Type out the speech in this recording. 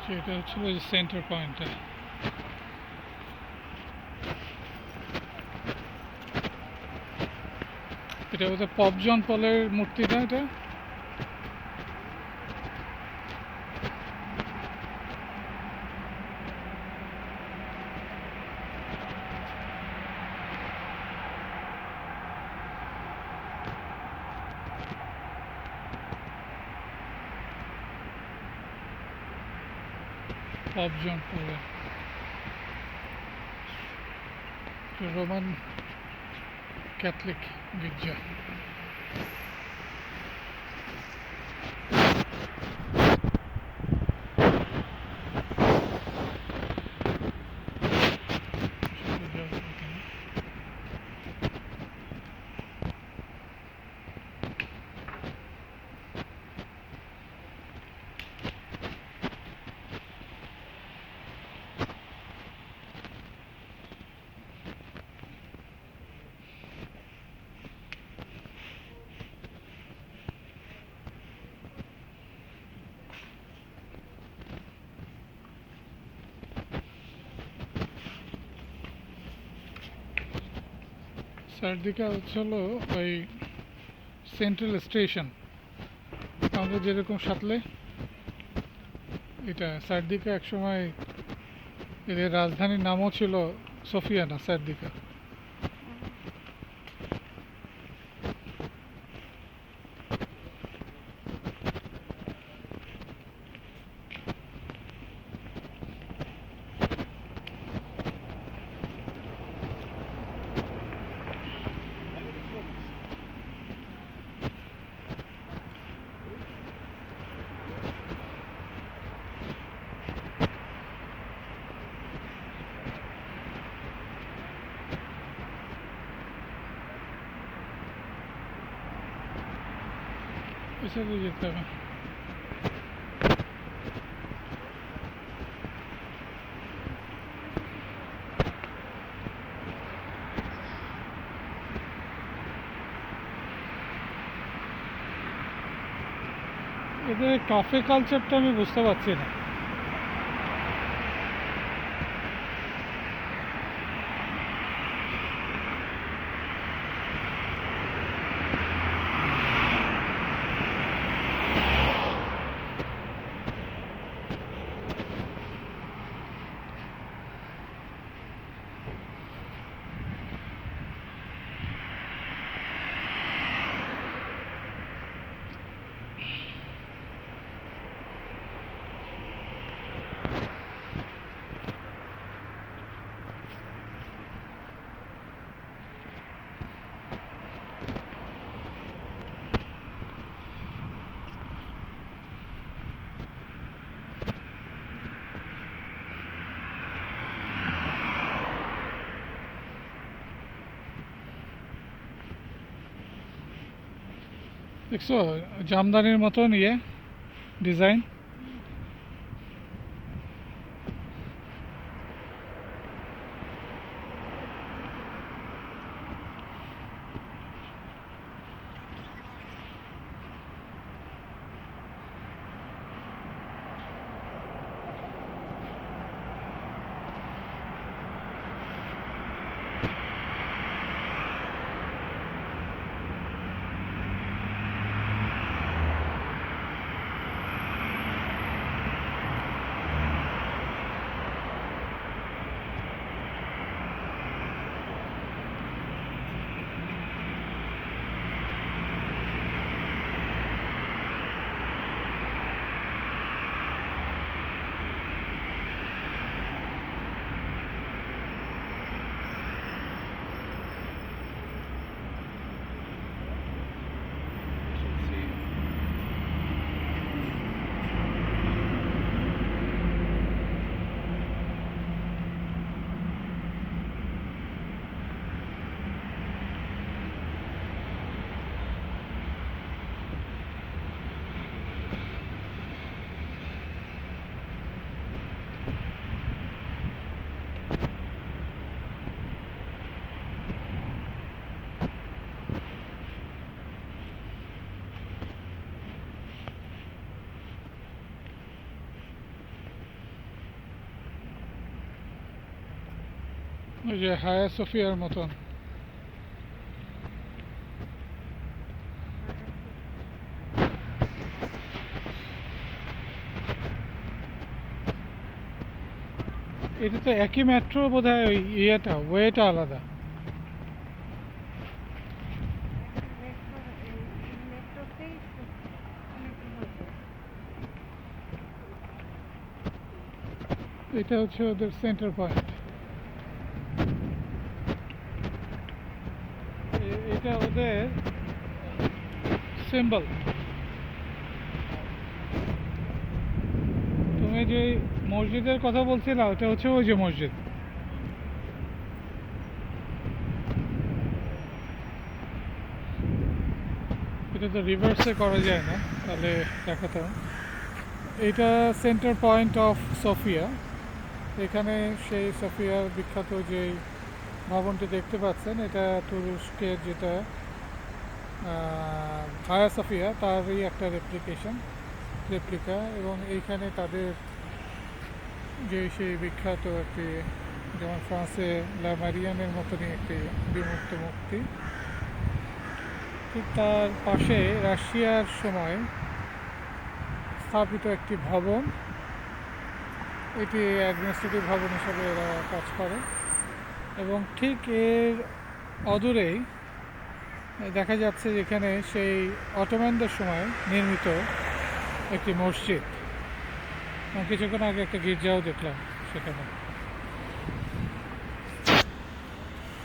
সেটা হচ্ছিল যে সেন্টার পয়েন্টটা। এটা বোধহয় পপ জন পলের মূর্তি না এটা? পপ জন পলের রোমান ক্যাথলিক গির্জা। চারদিকে হচ্ছে হলো ওই সেন্ট্রাল স্টেশন, আমাদের যেরকম সাতলে, এটা চারদিকে একসময় এদের রাজধানীর নামও ছিল সোফিয়ানা চারদিকে। এছাড়া যেতে হবে। এদের কাফে কালচারটা আমি বুঝতে পারছি না। দেখছো জামদানির মতন ডিজাইন। ওই যে হায়া সোফিয়ার মতন। এটা তো একই মেট্রো বোধহয়, ওই ইয়েটা ওয়েটা আলাদা। এখন মেট্রো, এই মেট্রোতেই অনেক হবে। এটা হচ্ছে ওদের সেন্টার পয়েন্ট। এটা ওদের সিম্বল। তুমি যে মসজিদের কথা বলছিলা, ওটা হচ্ছে ওই যে মসজিদ। এটা তো রিভার্সে করা যায় না, তাহলে দেখাতাম। এটা সেন্টার পয়েন্ট অফ সোফিয়া। এখানে সেই সোফিয়ার বিখ্যাত যে ভবনটি দেখতে পাচ্ছেন, এটা তুরস্কের যেটা হায়া সোফিয়া তারই একটা রেপ্লিকা। এবং এইখানে তাদের যে সেই বিখ্যাত একটি, যেমন ফ্রান্সে লা মারিয়ানের মতনই একটি বিমূর্ত মূর্তি, ঠিক তার পাশে রাশিয়ার সময় স্থাপিত একটি ভবন। এটি অ্যাডমিনিস্ট্রেটিভ ভবন হিসাবে এরা কাজ করে। এবং ঠিক এর অদূরেই দেখা যাচ্ছে যেখানে সেই অটোম্যানদের সময় নির্মিত একটি মসজিদ। কিছুক্ষণ আগে একটা গির্জাও দেখলাম সেখানে।